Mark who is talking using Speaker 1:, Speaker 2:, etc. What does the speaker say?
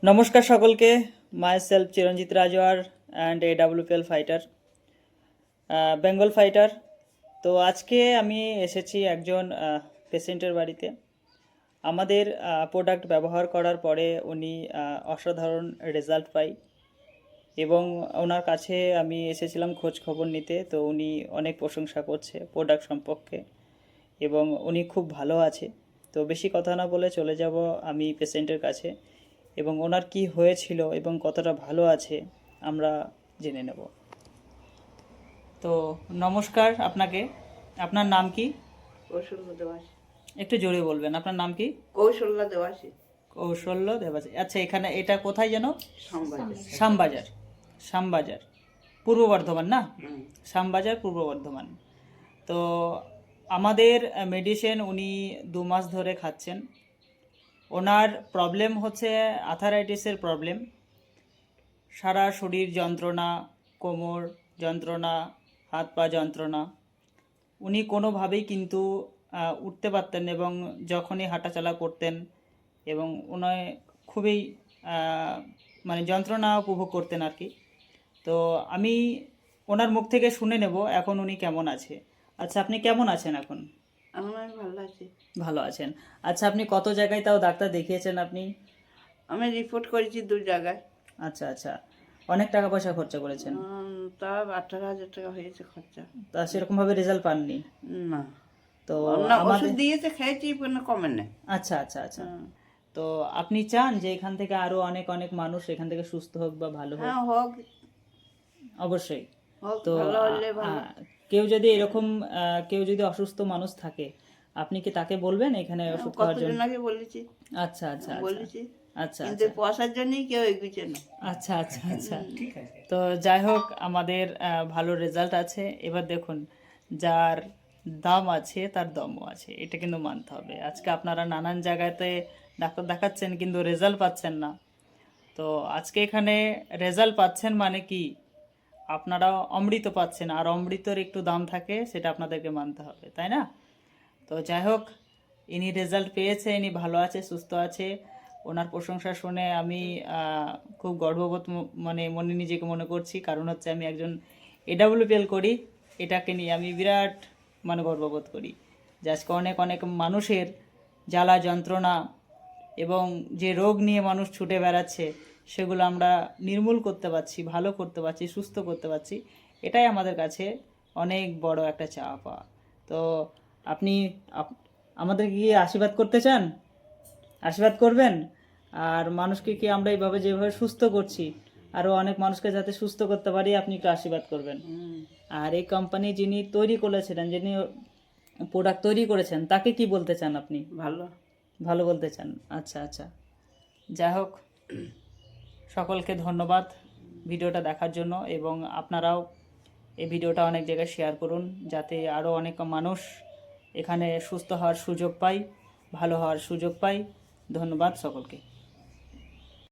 Speaker 1: নমস্কার সকলকে। My self Chiranjit Rajwar and AWPL fighter, Bengal fighter. তো আজকে আমি এসেছি একজন পেশেন্টের বাড়িতে। আমাদের প্রোডাক্ট ব্যবহার করার পরে উনি অসাধারণ রেজাল্ট পাই এবং ওনার কাছে আমি এসেছিলাম খোঁজ খবর নিতে। তো উনি অনেক প্রশংসা করছে প্রোডাক্ট সম্পর্কে এবং উনি খুব ভালো আছে। তো বেশি কথা না বলে চলে যাব আমি পেশেন্টের কাছে এবং ওনার কি হয়েছিল এবং কতটা ভালো আছে আমরা জেনে নেব। তো নমস্কার আপনাকে। আপনার নাম কি?
Speaker 2: কৌশল্য দেবাসী।
Speaker 1: একটু জোরে বলবেন, আপনার নাম কি?
Speaker 2: কৌশল্য দেবাসী।
Speaker 1: কৌশল্য দেবাসী। আচ্ছা, এখানে এটা কোথায় যেন?
Speaker 2: শ্যামবাজার।
Speaker 1: শ্যামবাজার। শ্যামবাজার পূর্ব বর্ধমান না?
Speaker 2: হুম।
Speaker 1: শ্যামবাজার পূর্ব বর্ধমান। তো আমাদের মেডিসিন উনি 2 মাস ধরে খাচ্ছেন। ওনার প্রবলেম হচ্ছে আর্থারাইটিসের প্রবলেম। সারা শরীর যন্ত্রণা, কোমর যন্ত্রণা, হাত পা যন্ত্রণা। উনি কোনোভাবেই কিন্তু উঠতে পারতেন এবং যখনই হাঁটাচলা করতেন এবং উনি খুবই মানে যন্ত্রণা উপভোগ করতেন আর কি। তো আমি ওনার মুখ থেকে শুনে নেব এখন উনি কেমন আছে। আচ্ছা, আপনি কেমন আছেন এখন?
Speaker 2: আমি ভালো আছি।
Speaker 1: ভালো আছেন। আচ্ছা, আপনি কত জায়গায় তাও ডাক্তার দেখিয়েছেন আপনি?
Speaker 2: আমি রিপোর্ট করেছি 2 জায়গায়।
Speaker 1: আচ্ছা আচ্ছা, অনেক টাকা পয়সা খরচা করেছেন।
Speaker 2: তা 18,000 টাকা হয়েছে খরচা।
Speaker 1: তা সেরকমভাবে রেজাল্ট পাননি?
Speaker 2: না,
Speaker 1: তো
Speaker 2: না ওষুধ
Speaker 1: আমাদের
Speaker 2: দিয়েছে খেয়েছি, কোনো কমে নেই।
Speaker 1: আচ্ছা আচ্ছা আচ্ছা, তো আপনি চান যে এখান থেকে আরো অনেক অনেক মানুষ এখান থেকে সুস্থ হোক বা ভালো হোক?
Speaker 2: হ্যাঁ, হোক
Speaker 1: অবশ্যই।
Speaker 2: হোক,
Speaker 1: তো
Speaker 2: ভালো হলে ভালো।
Speaker 1: কেউ যদি এরকম কেউ যদি অসুস্থ মানুষ থাকে, আপনি কি তাকে বলবেন এখানে ওষুধ খাওয়ার জন্য?
Speaker 2: কতজনকে বলেছি,
Speaker 1: আচ্ছা আচ্ছা আচ্ছা
Speaker 2: বলেছি,
Speaker 1: আচ্ছা
Speaker 2: কিন্তু পয়সার জন্যই কেউ এগুচ্ছে না।
Speaker 1: আচ্ছা আচ্ছা আচ্ছা, তো যাই হোক, আমাদের ভালো রেজাল্ট আছে। এবার দেখুন, যার দাম আছে তার দমও আছে, এটা কিন্তু মানতে হবে। আজকে আপনারা নানান জায়গাতে ডাক্তার দেখাচ্ছেন কিন্তু রেজাল্ট পাচ্ছেন না। তো আজকে এখানে রেজাল্ট পাচ্ছেন মানে কি, আপনারা অমৃত পাচ্ছেন, আর অমৃতর একটু দাম থাকে, সেটা আপনাদেরকে মানতে হবে, তাই না? তো যাই হোক, ইনি রেজাল্ট পেয়েছে, ইনি ভালো আছে, সুস্থ আছে। ওনার প্রশংসা শুনে আমি খুব গর্ববোধ মানে মনে নিজেকে মনে করছি, কারণ হচ্ছে আমি একজন AWPL করি। এটাকে নিয়ে আমি বিরাট মানে গর্ববোধ করি যে আজকে অনেক অনেক মানুষের জ্বালা যন্ত্রণা এবং যে রোগ নিয়ে মানুষ ছুটে বেড়াচ্ছে সেগুলো আমরা নির্মূল করতে পারছি, ভালো করতে পারছি, সুস্থ করতে পারছি। এটাই আমাদের কাছে অনেক বড় একটা চাওয়া পাওয়া। তো আপনি আমাদেরকে কি আশীর্বাদ করতে চান? আশীর্বাদ করবেন। আর মানুষকে কি আমরা এইভাবে যেভাবে সুস্থ করছি আরও অনেক মানুষকে যাতে সুস্থ করতে পারি, আপনি একটু আশীর্বাদ করবেন। আর এই কোম্পানি যিনি তৈরি করেছিলেন, যিনি প্রোডাক্ট তৈরি করেছেন, তাকে কি বলতে চান আপনি?
Speaker 2: ভালো,
Speaker 1: ভালো বলতে চান। আচ্ছা আচ্ছা, যাই হোক, সকলকে ধন্যবাদ ভিডিওটা দেখার জন্য এবং আপনারাও এই ভিডিওটা অনেক জায়গায় শেয়ার করুন যাতে আরও অনেক মানুষ এখানে সুস্থ হওয়ার সুযোগ পায়, ভালো হওয়ার সুযোগ পায়। ধন্যবাদ সকলকে।